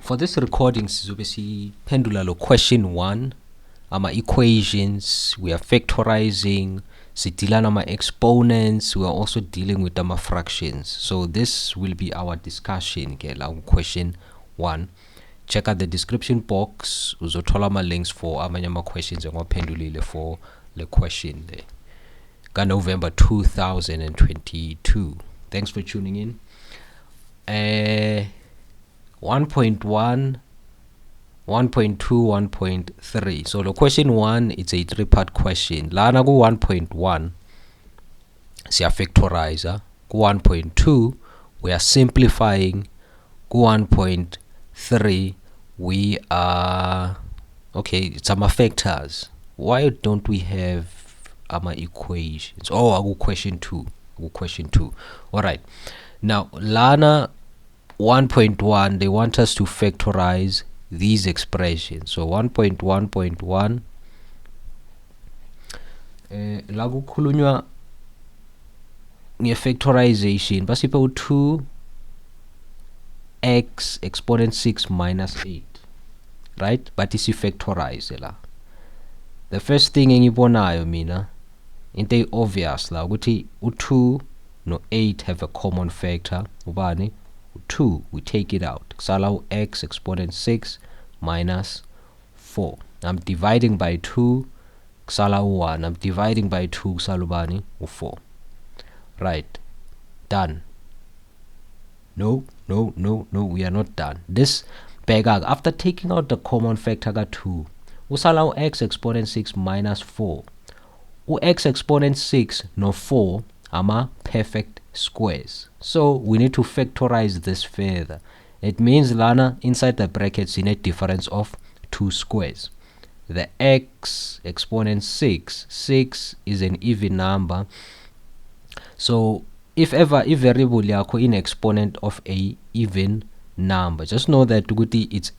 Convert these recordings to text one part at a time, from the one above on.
For this recording, sizobe siphendula lo question 1, ama-equations, we are factorizing, sidila nama-exponents, we are also dealing with ama-fractions. So this will be our discussion ke la question 1. Check out the description box, uzothola ama-links for amanye ama-questions engwaphendulile for the question there. Ka November 2022. Thanks for tuning in. 1.1, 1.2, 1.3. So the question 1, it's a 3-part question. Lana ku 1.1 siya factorize. Ku 1.2 we are simplifying. Ku 1.3 we are it's ama factors. Why don't we have ama equations? Aku question 2. All right. Now lana 1.1, they want us to factorize these expressions. So 1.1.1 la kukhulunywa nge-factorization basiphe u-2 x exponent 6 minus 8, right? But isi-factorize la. The first thing engibonayo mina into obvious la ukuthi u-2 no 8 have a common factor. Ubani? 2, we take it out. Kusala x exponent 6 minus 4. I'm dividing by 2. Kusala 1. I'm dividing by 2. Kusala ubani? 4. Right. Done. No. We are not done. This bega after taking out the common factor ka 2. Usala x exponent 6 minus 4. X exponent 6 no 4 ama perfect squares. So we need to factorize this further. It means lana inside the brackets in a difference of 2 squares. The x exponent 6 is an even number. So if ever a variable yakho in exponent of a even number, just know that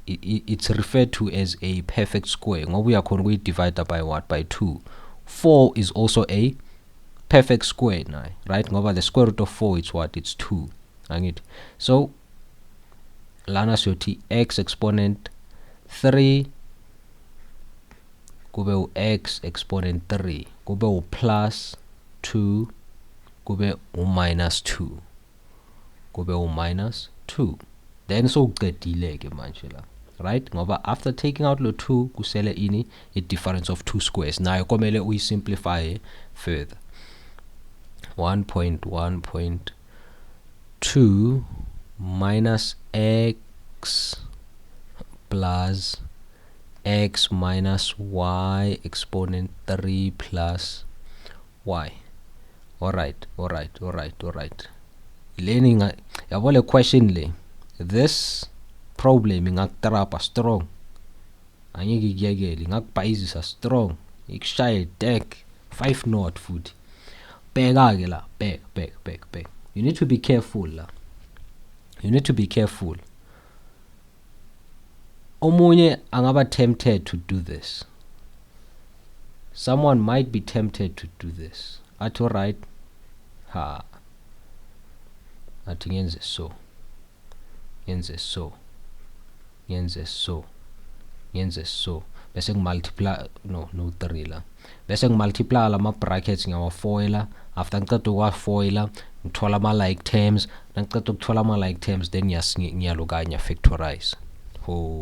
it's referred to as a perfect square. We are going to divide by what? By 2. 4 is also a perfect square now, right? Ngoba the square root of 4 is what? It's 2. So lana siyothi x exponent 3 kube u x exponent 3 kube u plus 2 kube u minus 2 kube u minus 2. Then so uqedile ke manje la, right? Ngoba after taking out lo 2 kusele ini a difference of 2 squares. Nayo komele uyisimplify further. 1.1.2 minus x plus x minus y exponent 3 plus y. Alright. Learning yabo le question le. This problem ingaktrapa strong. Angeke kuyekele ngakubhayizisa strong. Ikushaye deck 5 knot futhi. Back. You need to be careful la. Omunye angaba tempted to do this. Someone might be tempted to do this. At all right. Athi ngenze so. Bese multiply no 3 la. Bese multiply la ma brackets ngawa 4 la. After ngiceda ukwa 4 la ngithola ama like terms, ngiceda ukuthola ama like terms, then ngiyalokanya factorize.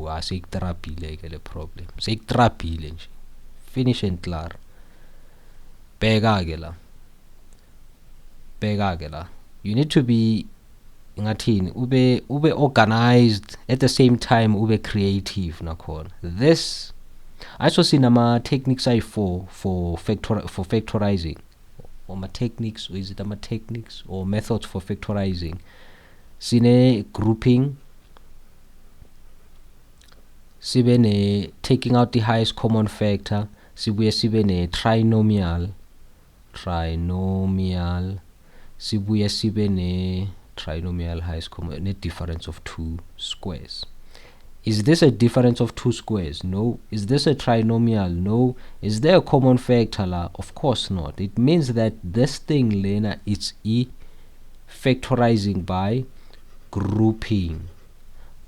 Asiktrapile ke le problem. Siktrapile nje. Finish and clear. Bheka ke la. You need to be ngathini ube organized at the same time ube creative nakhona. This also seen ama techniques for factorizing, or ma techniques, or is it ama techniques or methods for factorizing? Sine grouping, sibe ne taking out the highest common factor, sibuye sibe ne trinomial, sibuye sibe ne trinomial highest common, a difference of 2 squares. Is this a difference of 2 squares? No. Is this a trinomial? No. Is there a common factor la? Of course not. It means that this thing lena it's factorizing by grouping.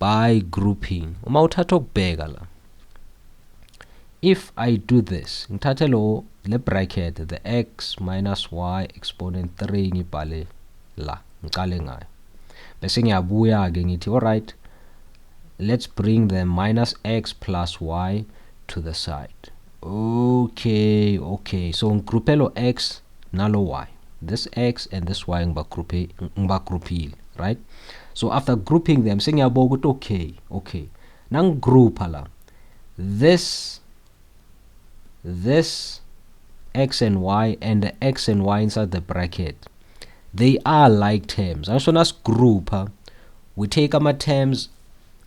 by grouping. Uma uthatha ukubheka la, if I do this, ngithathe le bracket, the x minus y exponent 3 ngibhale la, ngicale ngayo, bese ngiyabuya ke ngithi alright, let's bring the minus x plus y to the side. Okay, so ngigroupe lo x nalo y, this x and this y ngibagroupile, right? So after grouping them, sengiyabuka ukuthi okay, nangigroupa la, this x and y and the x and y inside the bracket, they are like terms. And so nas group, we take our terms,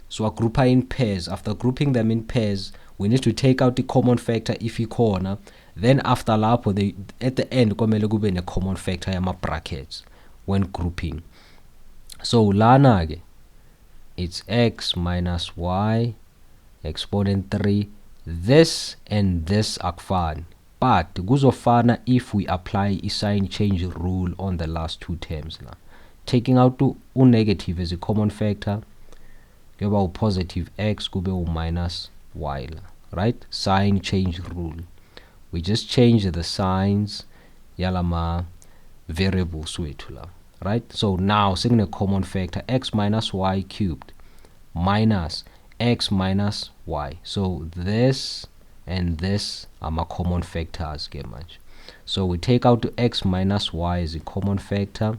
so a group in pairs. After grouping them in pairs, we need to take out the common factor if you corner. Then after lapho, they at the end komele kube ne common factor yama brackets when grouping. So lana ke, it's x minus y exponent 3. This and this akufani, but kuzofana if we apply a sign change rule on the last two terms. Now taking out to negative as a common factor, kuba positive x kube minus y, right? Sign change rule, we just change the signs yalama variables wethu la, right? So now seeing a common factor, x minus y cubed minus x minus y. So this and this are my common factors ke manje. So we take out to x minus y as a common factor,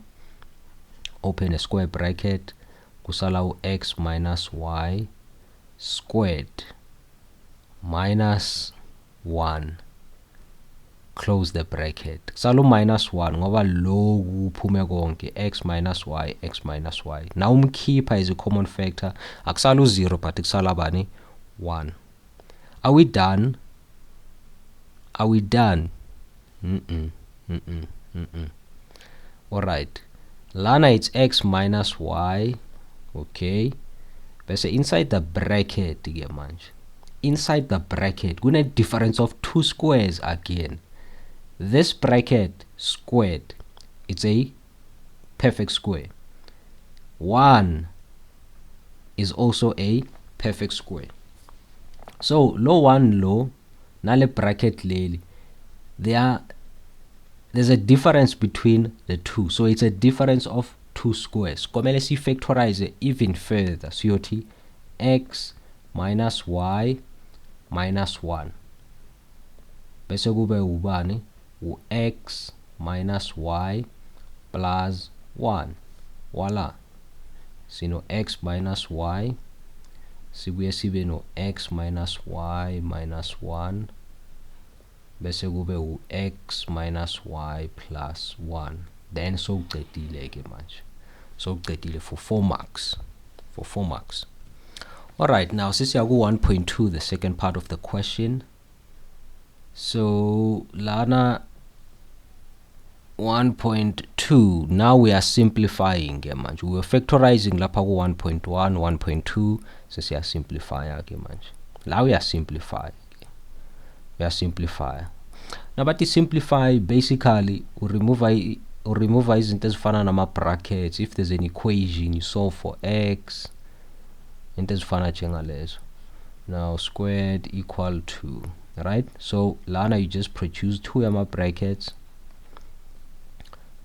open a square bracket, kusala x minus y squared minus 1, close the bracket. Kusala minus 1 ngoba lo kuphume konke x minus y, x minus y. Now umkhipha is a common factor, akusala 0 but kusala bani 1. Are we done? Are we done? Alright, lana it's x minus y, okay, bese inside the bracket ke manje, inside the bracket kune difference of two squares again. This bracket squared, it's a perfect square. 1 is also a perfect square. So low 1 low nale bracket leli, there's a difference between the two, so it's a difference of two squares. Komele si factorize even further, siyothi x minus y minus 1 bese kube ubani x minus y plus 1. Voila, sino x minus y, sibuye sibe no x minus y minus 1 bese kube x minus y plus 1. Then so uqedile ke manje, so uqedile for 4 marks, for 4 marks. Alright, now sisiya ku 1.2, the second part of the question. So lana 1.2, now we are simplifying ke manje. We were factorizing lapha ku 1.1, 1.2, sisiya simplify ke manje. Now we are simplifying. We are simplify. Now but the simplify basically we remove izinto ezifana nama brackets. If there's an equation you solve for x, into ezifana njengalezo. Now squared equal to, right? So lana you just produce two yama brackets,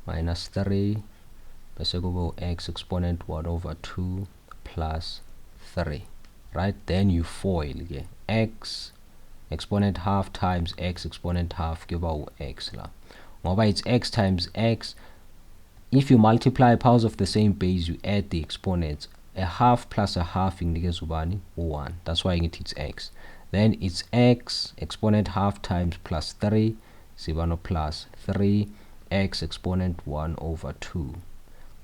minus 3 bese kube x exponent 1 over 2 plus 3, right? Then you foil ke x exponent half times x exponent half kuba x la, ngoba it's x times x. If you multiply powers of the same base, you add the exponents. A half plus a half indicates ubani 1. That's why it's x. Then it's x exponent half times plus 3 sibano plus 3 x exponent 1 over 2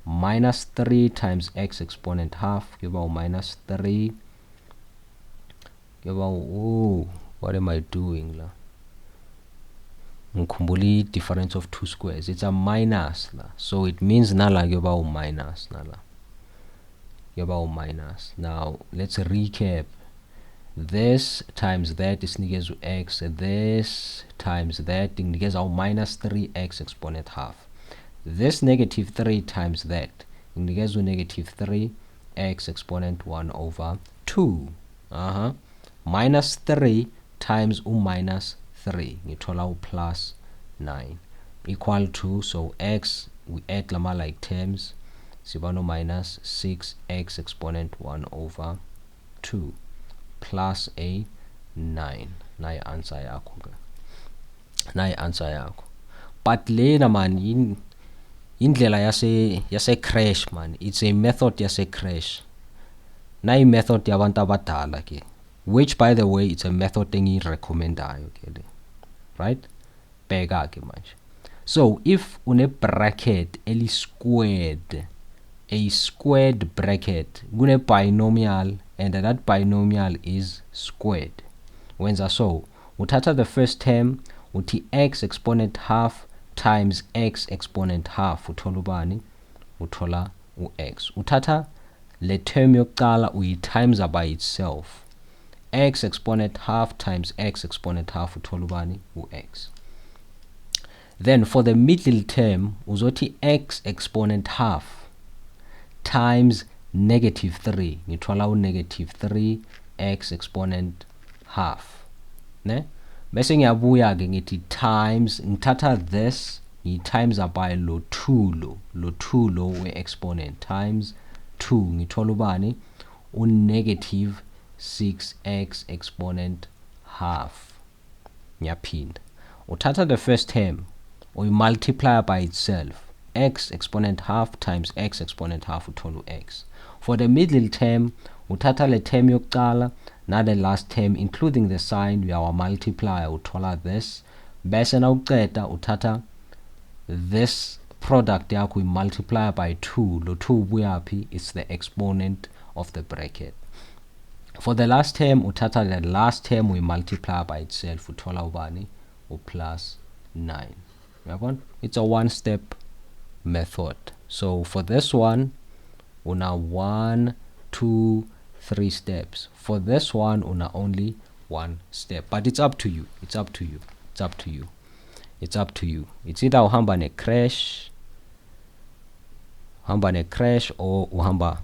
minus 3 times x exponent half kuba minus 3 kuba what am I doing la? Ngikhumbuli difference of two squares. It's a minus la. So it means nala kuba minus nala. Kuba minus. Now let's recap. This times that is niggas x. This times that niggas our minus 3x exponent half. This negative 3 times that niggas negative 3 x exponent 1 over 2 minus 3 times minus 3 ngithola plus 9 equal to, so x we add lama like terms siba no minus 6x exponent 1 over 2 plus a 9 nayi answer yakho ke, nayi answer yakho. But lena man indlela yase crash man, it's a method yase crash, nayi method yabantu abadala ke, which by the way it's a method engiyirecommendayo ke, right? Bheka ke manje. So if une bracket eli squared, a squared bracket, kune binomial and that binomial is squared. Wenza so, uthatha the first term uthi x exponent half times x exponent half, uthola ubani? Uthola x. Uthatha le term yokuqala uyi times by itself, x exponent half times x exponent half, uthola ubani? X. Then for the middle term uzothi x exponent half times negative 3, ngithola negative 3 x exponent half, ne? Bese ngiyabuya ke ngithi times, ngithatha this ngi times by lo 2 lo we exponent times 2, ngithola ubani? Negative 6x exponent half. Ngiyaphinda, uthatha the first term we multiply by itself, x exponent half times x exponent half, uthola x. For the middle term uthatha le term yokuqala na the last term including the sign uyawa multiply, uthola this. Bese na uqeda uthatha this product yakho multiply by 2, lo 2 buyaphi? It's the exponent of the bracket. For the last term uthatha the last term we multiply by itself, uthola ubani? Plus 9. It's a one-step method. So for this one una 1 2 3 steps. For this one una only 1 step, but it's up to you. It's up to you. It's up to you. It's up to you. It's either uhamba ne crash or uhamba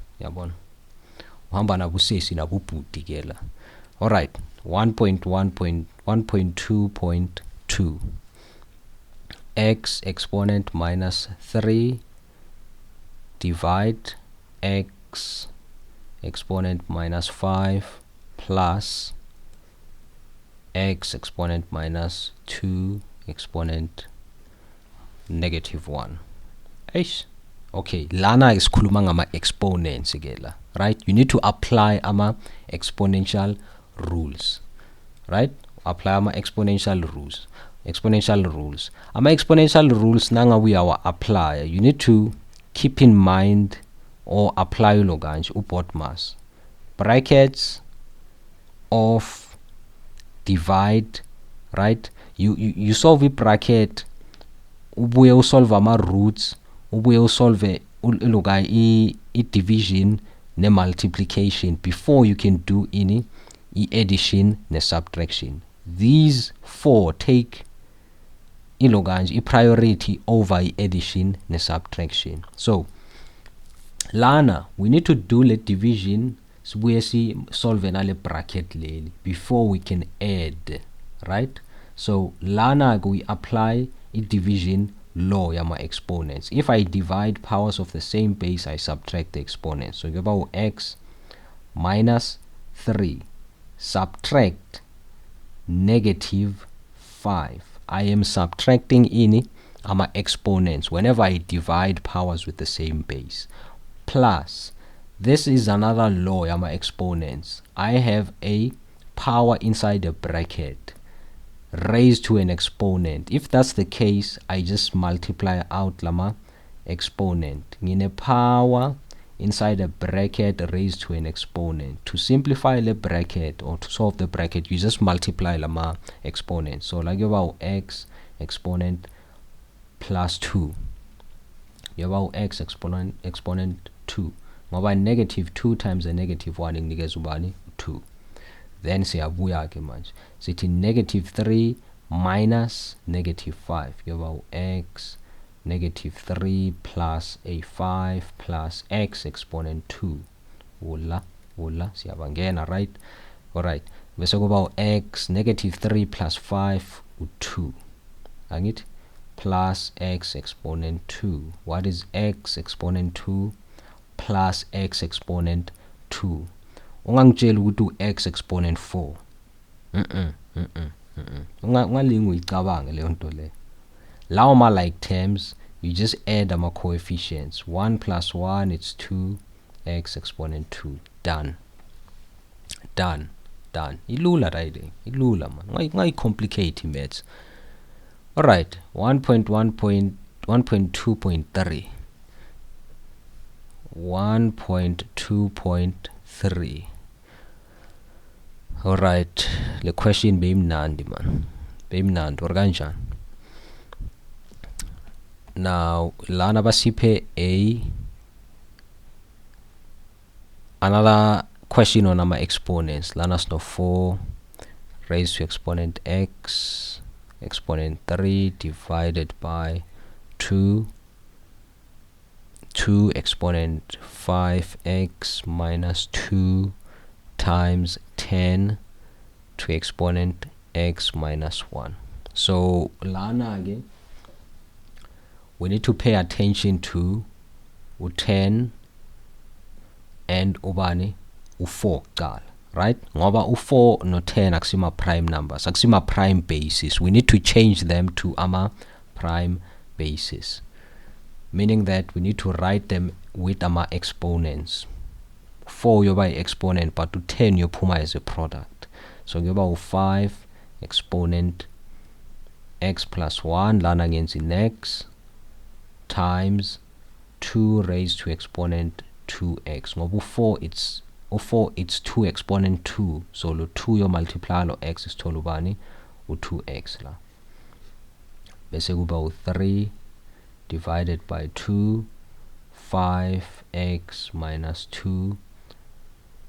uhamba na busesi na bubhuti ke la. All right, 1.1.1.2.2 x exponent minus 3 divide x exponent minus 5 plus x exponent minus 2 exponent negative 1. Eish. Okay, lana isikhuluma ngama exponents ke la, right? You need to apply ama exponential rules, right? Apply ama exponential rules. Ama exponential rules nanga we our apply, you need to keep in mind or apply lo kanje ubotmas brackets of divide, right? You solve a bracket ubuye usolve ama roots, ubuye usolve i division ne multiplication before you can do any addition ne subtraction. These four take i priority over addition ne subtraction. So lana we need to do the division sibuye si solve na le bracket leli before we can add, right? So lana we apply a division law yama exponents. If I divide powers of the same base, I subtract the exponents. So about x minus 3 subtract negative 5. I am subtracting in my exponents whenever I divide powers with the same base. Plus, this is another law of my exponents. I have a power inside the bracket raised to an exponent. If that's the case, I just multiply out lama exponent. Ngine power inside a bracket raised to an exponent. To simplify the bracket or to solve the bracket, you just multiply lama exponent. So like about x exponent plus 2. You have x exponent 2. Ngoba negative 2 times a negative 1 inginikeza ubani 2. Then siyabuya ke manje sithi negative 3 minus negative 5. You have x negative 3 plus a 5 plus x exponent 2 siyabangena, right? Alright, bese kuba x negative 3 plus 5 u2, angithi, plus x exponent 2. What is x exponent 2 plus x exponent 2? Ungangitshela ukuthi u-x exponent 4. Ungalingi uyicabange leyo nto le. Lawo ma-like terms, you just add ama coefficients. 1 plus 1, it's 2, x exponent 2. Done. Ilula right? Ilula man. Ungayi-complicate maths. Alright, 1.2.3. 1.2.3. Alright, le question beyimnandi man. Beyimnandi or kanjani? Now lana basiphe another question on our exponents. Lana sino 4 raised to exponent x exponent 3 divided by 2 exponent 5x minus 2 times 10 to exponent x minus 1. So lana again, we need to pay attention to u10 and ubani u4 qala, right? Ngoba u4 no10 akusima prime numbers, akusima prime basis. We need to change them to ama prime basis, meaning that we need to write them with ama exponents. 4 yoba exponent, but u10 yophuma as a product. So yoba u5 exponent x plus 1 lana ngenzi next times 2 raised to exponent 2x. Ngoba u4 it's 2 exponent 2, so lo 2 yo multiply lo x is tolu bani u2x la. Bese kuba u3 divided by 2 5x minus 2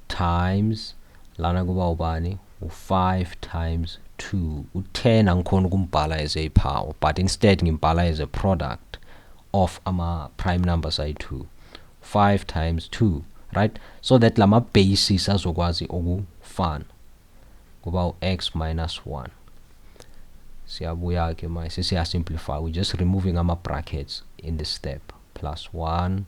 times lana kuba ubani u5 times 2. U10 angikhona ukumbhala as a power, but instead ngimbhala as a product of ama prime numbers ayi2. 5 times 2, right? So that lama basis azokwazi ukufana. Kuba x minus 1. Siyabuya ke manje siya simplify. We just removing ama brackets in the step. Plus 1,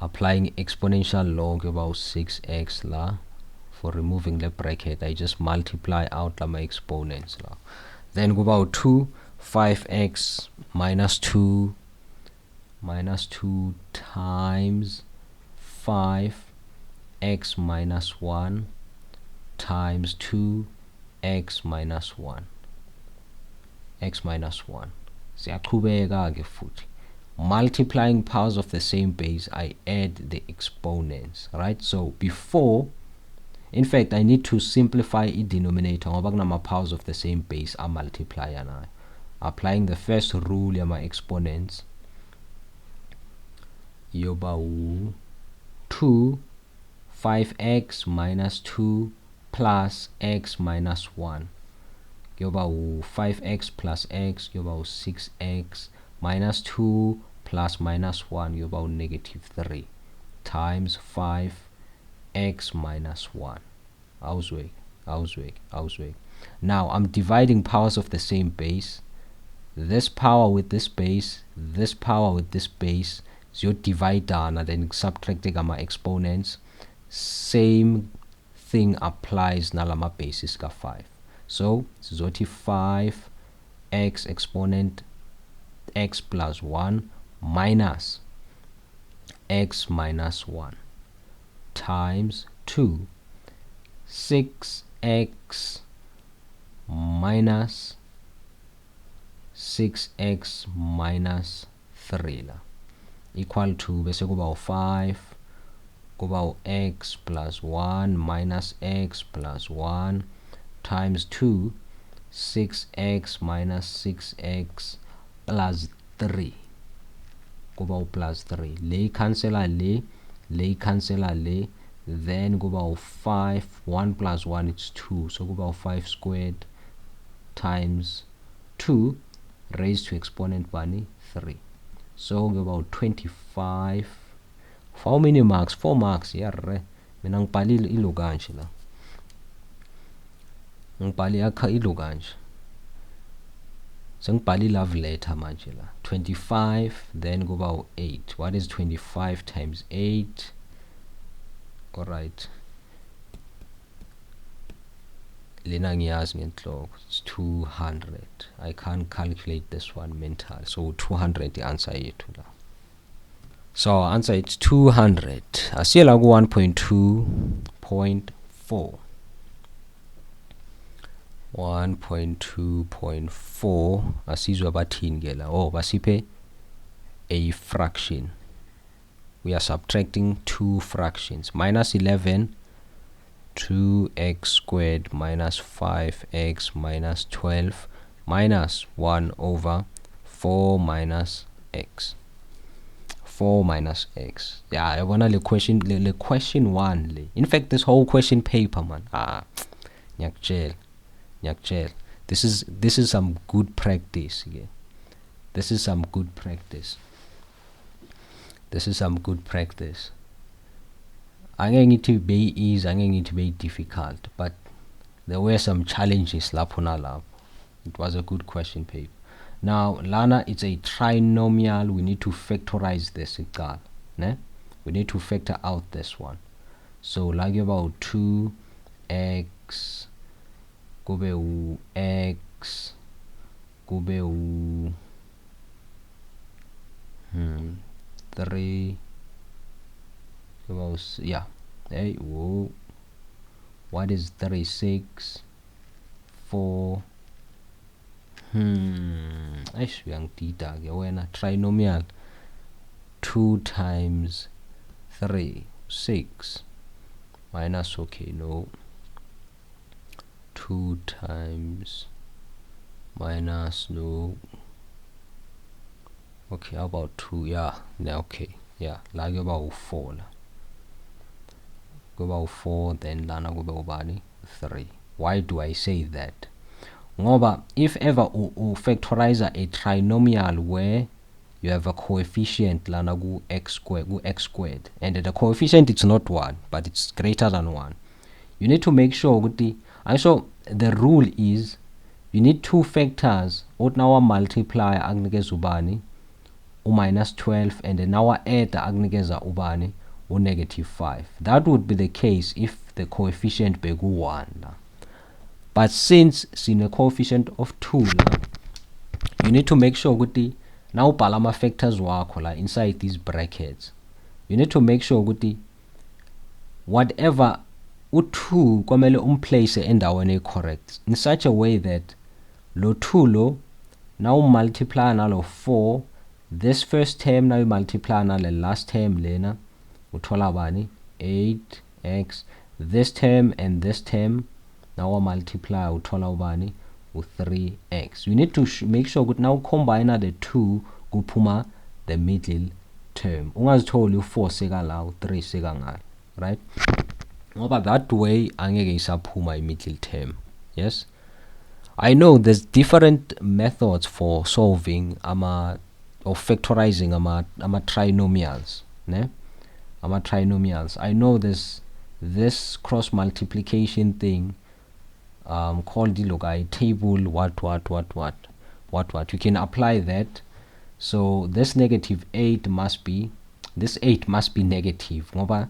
applying exponential log about 6x la. For removing the bracket, I just multiply out my exponents la. Then go about 2 5x minus 2 times 5x minus 1 times 2x minus 1 x minus 1. Siyaqhubeka ke futhi, multiplying powers of the same base, I add the exponents, right? So before, in fact, I need to simplify the denominator ngoba kunama powers of the same base a multiplier nayo. Applying the first rule ya my exponents, yoba 2 5x minus 2 plus x minus 1. Yoba 5x plus x, yoba 6x minus 2 plus minus 1, yoba negative 3 times 5x minus 1. Ausweg. Now I'm dividing powers of the same base. This power with this base, this power with this base. So you divide down and then subtracting my exponents. Same thing applies nalama basis ka 5. So zoti 5x exponent x plus 1 minus x minus 1 times 2 6x minus 6x minus 3 la equal to bese kuba 5 kuba x plus 1 minus x plus 1 times 2 6x minus 6x plus 3 kuba plus 3 le cancela le cancela le, then kuba 5 1 plus 1 it's 2, so kuba 5 squared times 2 raised to exponent bani 3. So about 25 For how many marks? 4 marks. Yarre. Mina ngibhalile ilo kanje la. Ngibhale akha ilo kanje. Sengibhale love letter manje la. 25 then kuba 8. What is 25 times 8? All right. Lena ngiyazi ngenhloko. It's 200. I can't calculate this one mentally. So 200 the answer yethu la. So answer it's 200. Asiyela ku 1.2.4. 1.2.4 asizwe bathini ke la. Oh, basiphe a fraction. We are subtracting two fractions. Minus 11 2x squared minus 5x minus 12 minus 1 over 4 minus x. 4 minus x. Yeah, I wanna the question 1 in fact this whole question paper, man. Nyakjel. This is some good practice. Yeah. This is some good practice. I'm going to be easy, I'm going to be difficult, but there were some challenges lapho nalapho. It was a good question paper. Now lana it's a trinomial. We need to factorize this. We need to factor out this one. So like about 2x kube u x kube u 3 yeah. Hey, whoa. What is 36 4 yang theta ke wena trinomial 2 times 3 6 minus, okay, no, 2 times minus, no, okay, how about 2? Yeah, okay, yeah, like about 4 go about 4, then lana go about 3. Why do I say that? Ngoba if ever u factorize a trinomial where you have a coefficient lana go x squared, and the coefficient it's not 1 but it's greater than 1, you need to make sure the rule is you need two factors out now multiply agnikeza ubani minus 12 and then now add agnikeza ubani negative 5. That would be the case if the coefficient be 1. But since in a coefficient of 2, you need to make sure that now palama factors wakho inside these brackets. You need to make sure that whatever u2 kwamele umplace endaweni correct in such a way that lo 2 lo now multiply nalo 4, this first term now multiply nalo last term lena uthola bani 8x, this term and this term now multiply uthola ubani 3x. You need to make sure that now combine the two kuphuma the middle term. Ungazitholi u4 seka la u3 seka ngala, right? Ngoba that way angeke isaphuma middle term. Yes, I know there's different methods for solving or factorizing trinomials, ne? Trinomials. I know there's this cross multiplication thing called the table what. You can apply that. So this negative 8 must be, this 8 must be negative. Now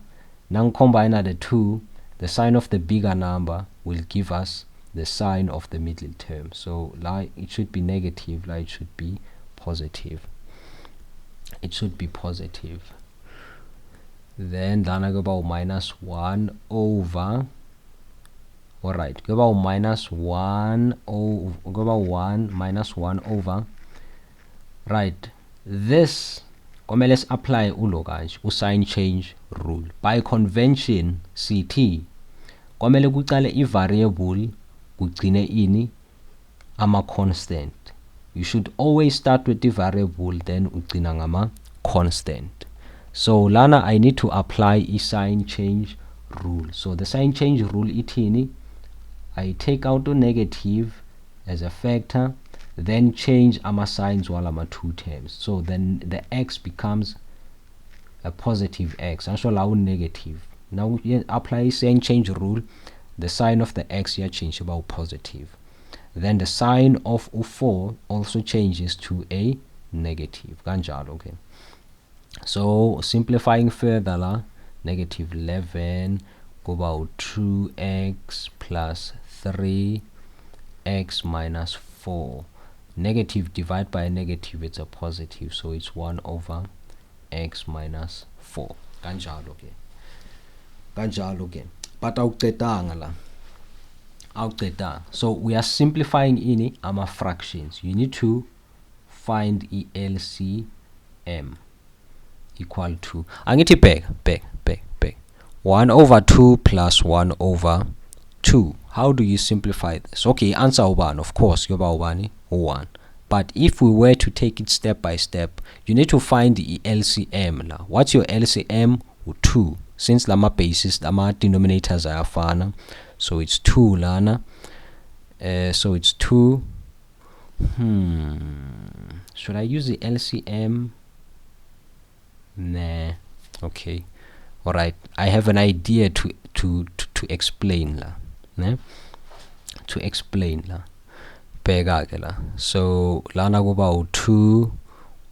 combine the two, the sign of the bigger number will give us the sign of the middle term. So it should be negative, it should be positive. It should be positive. Then I go about minus 1 over, all right, go about minus 1 over, go about 1 minus 1 over, right, this let's apply sign change rule. By convention CT kwamele kuqale i-variable kugcine ini ama constant. You should always start with the variable then ugcina ngama constant. So lana I need to apply a sign change rule. So the sign change rule itini, I take out the negative as a factor, then change ama signs while ama two terms. So then the x becomes a positive x and so allow negative. Now you apply saying change rule, the sign of the x here change about positive, then the sign of u4 also changes to a negative kanjalo. Okay, so simplifying further la, negative 11 go about 2x plus 3x minus 4. Negative divide by a negative, it's a positive, so it's 1 over x minus 4 kanjalo ke kanjalo ke. But awuqedanga la, awuqedanga. So we are simplifying ini ama fractions. You need to find LCM equal to, angithi back 1 over 2 plus 1 over 2. How do you simplify this? Okay, answer ubani, of course yoba ubani 1. But if we were to take it step by step, you need to find the LCM la. What's your LCM? 2. Since lama bases, lama denominators ayafana, so it's 2 lana. So it's 2. Should I use the LCM? Nah. Okay. All right. I have an idea to explain la. Nah? To explain la. Pega la. So lana go about 2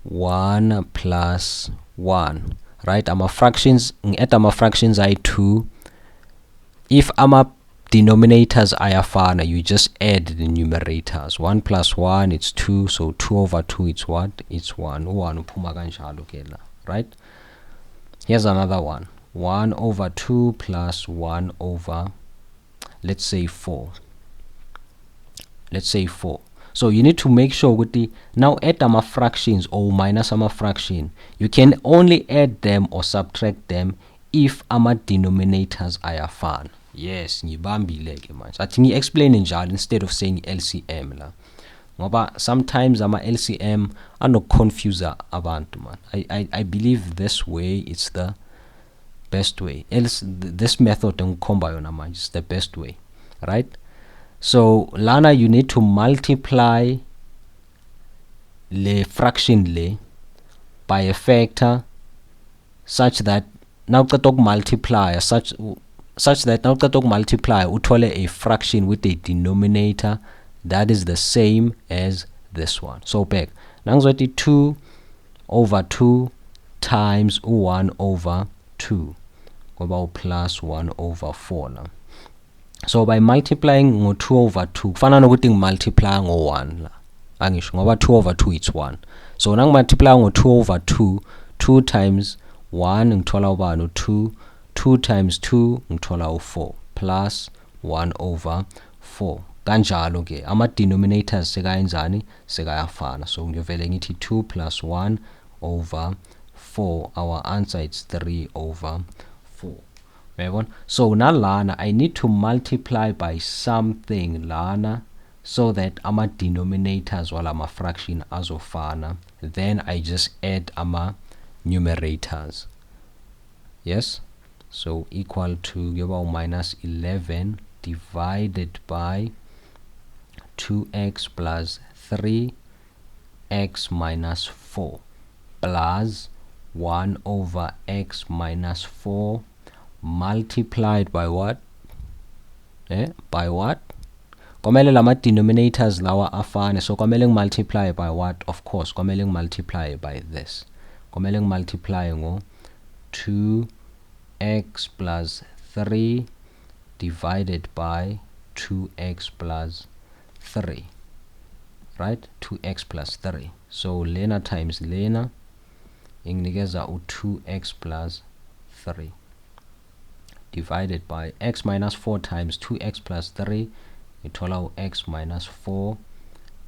1 plus 1. Right? Ama fractions at ama fractions I 2. If ama denominators ayafana, you just add the numerators. 1 plus 1 it's 2, so 2 over 2 it's what? It's 1. Right? Here's another one. 1 over 2 plus 1 over, let's say 4. Let's say 4. So you need to make sure with the, now add ama fractions or minus ama fraction, you can only add them or subtract them if ama denominators ayafana. Yes, ngibambile ke manje. Athi ngi-explain njalo instead of saying LCM la. Ngoba sometimes ama LCM anokuconfuse abantu man. I believe this way it's the best way. Else this method engikhomba yona manje is the best way, right? So lana you need to multiply le fraction le by a factor such that now uqeda multiply such that now uqeda multiply uthole a fraction with a denominator that is the same as this one. So back now ngizothi 2 over 2 times 1 over 2 ngoba plus 1 over 4 now. So by multiplying ngo 2 over 2 kufana nokuthi ngimultiply ngo 1 la, angisho ngoba 2 over 2 it's 1. So nang multiply ngo 2 over 2, 2 times 1 ngithola ubani 2, 2 times 2 ngithola u4 plus 1 over 4 kanjalo ke. Ama denominators sekayenzani, sekayafana. So ngiyovele ngithi 2 plus 1 over 4. Our answer is 3 over 4. So now lana I need to multiply by something lana so that ama denominators wala ama fraction azofana, then I just add ama numerators. Yes, so equal to minus 11 divided by 2x plus 3x minus 4 plus 1 over x minus 4 multiplied by what? By what? Komele lama denominators lawa afane, so komele multiply by what? Of course, komele multiply by this. Komele multiply ngo 2x plus 3 divided by 2x plus 3. Right? 2x plus 3. So lena times lena inginikeza u2x plus 3 divided by x minus 4 times 2x plus 3, ithola x minus 4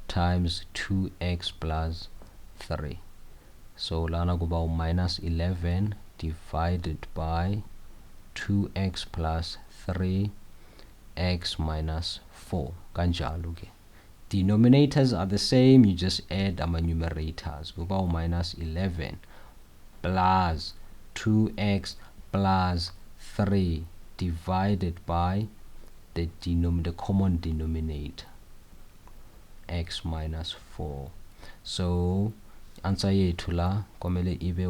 times 2x plus 3. So lana kuba minus 11 divided by 2x plus 3 x minus 4 kanjalo ke. Denominators are the same, you just add ama numerators. Kuba minus 11 plus 2x plus 3 divided by the common denominator x minus 4. So answer yethu la komele ibe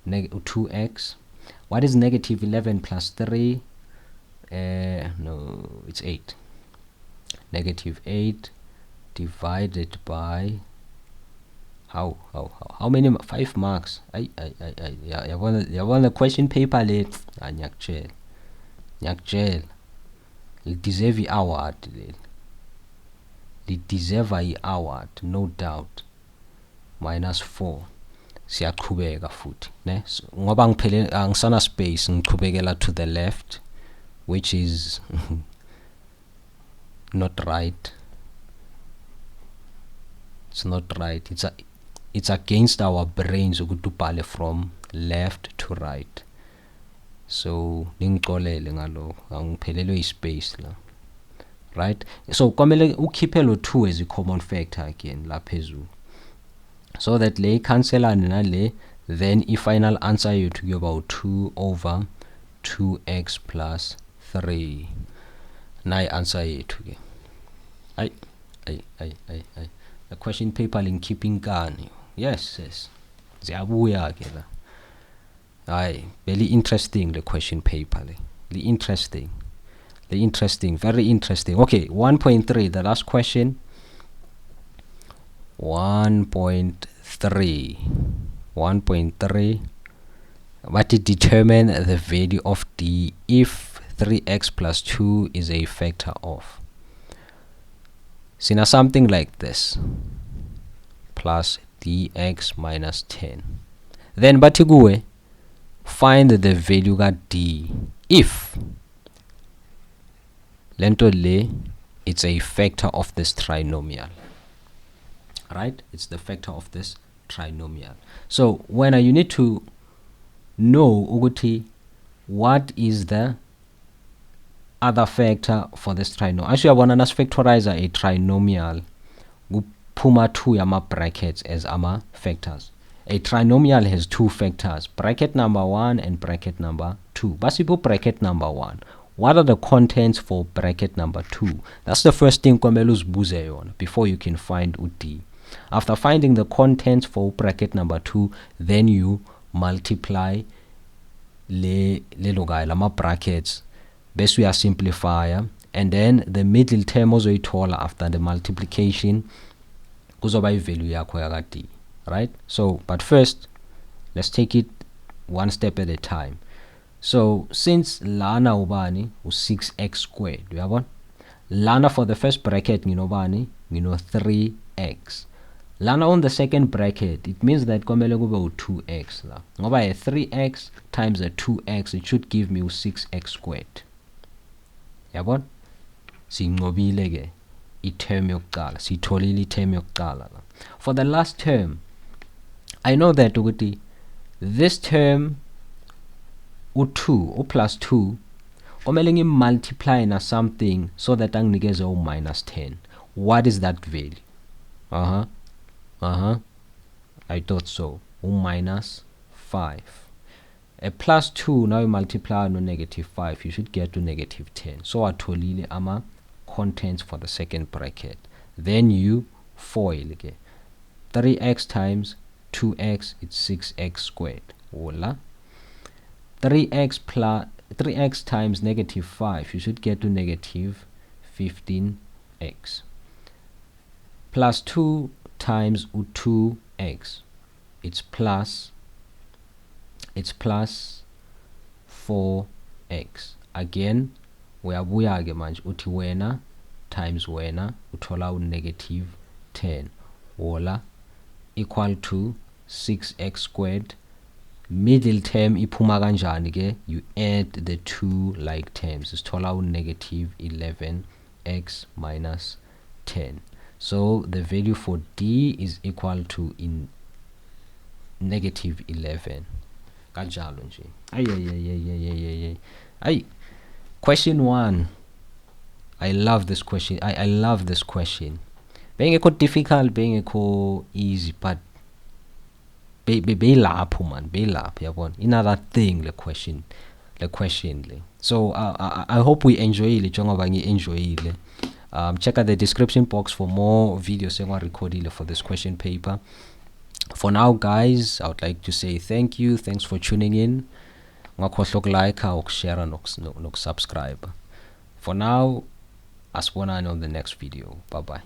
2x. What is negative 11 plus 3? No, it's 8. Negative 8 divided by how many 5 marks. Yeah, you want the question paper late. Nyakjel it deserve the award. It deserve a award, no doubt. Minus 4. Siyaqhubeka futhi ne ngoba ngiphele angisana space ngiqhubekela to the left, which is not right. It's not right. It's against our brains ukuthi ubhale from left to right. So ngixolele ngalokho, angiphelelwe ispace la. Right? So kwamele ukhiphe lo 2 as a common factor again la phezulu, so that le cancelane na le, then i-final answer yethu kuyoba 2 over 2x plus 3. Nayi answer yethu ke. The question paper lingikhipha inkani. Yes. Ziyabuya ke la. Very interesting the question paper le. Interesting, very interesting. Okay, 1.3, the last question. 1.3. What it determine the value of d if 3x plus 2 is a factor of. Sina something like this, plus dx minus 10. Then bathi kuwe find the value ka d if lento le it's a factor of this trinomial. Right? It's the factor of this trinomial. So when you need to know ukuthi what is the other factor for this trinomial. Actually, I want to factorize a trinomial. Kuphuma 2 yama brackets as ama factors. A trinomial has 2 factors, bracket number 1 and bracket number 2. Basipo bracket number 1. What are the contents for bracket number 2? That's the first thing kwamele uzibuze yona before you can find ud. After finding the contents for bracket number 2, then you multiply lama brackets. Best we are simplifier, and then the middle term also taller after the multiplication kuzoba value yakho yaka d. Right? So, but first, let's take it one step at a time. So, since lana ubani is 6x squared, do you have one? Lana for the first bracket, bani, 3x. Lana on the second bracket, it means that komele kube 2x la. Ngoba a 3x times a 2x, it should give me 6x squared. Yabona? Sinqobile ke i-term yokuqala, sitholile i-term yokuqala la. For the last term, I know that ukuthi this term u2 plus 2 komele ngimultiply na something so that anginikeze minus 10. What is that value? I thought so. Minus 5. A plus 2 now you multiply no negative 5, you should get to negative 10. So atholile ama contents for the second bracket. Then you foil again. 3x times 2x, it's 6x squared. Voila. 3x times negative 5, you should get to negative 15x. Plus 2 times 2x, it's plus 4x. Again, uyabuya ke manje uthi wena times wena uthola negative 10. Voila, equal to 6x squared. Middle term iphuma kanjani ke? You add the two like terms. Isithola negative 11x minus 10. So the value for d is equal to negative 11. Kanjalo nje. Ay. Question 1. I love this question. I love this question. Bengekho difficult, bengekho easy, but belapho man, belapho yabona. Another thing the question le. So I hope we enjoy it njengoba ngi-enjoyile. Check out the description box for more videos engwa recordile for this question paper. For now, guys, I would like to say thanks for tuning in. Ungakhohlwa ukulike, ukushare nokusubscribe. For now, asibonane on the next video. Bye bye.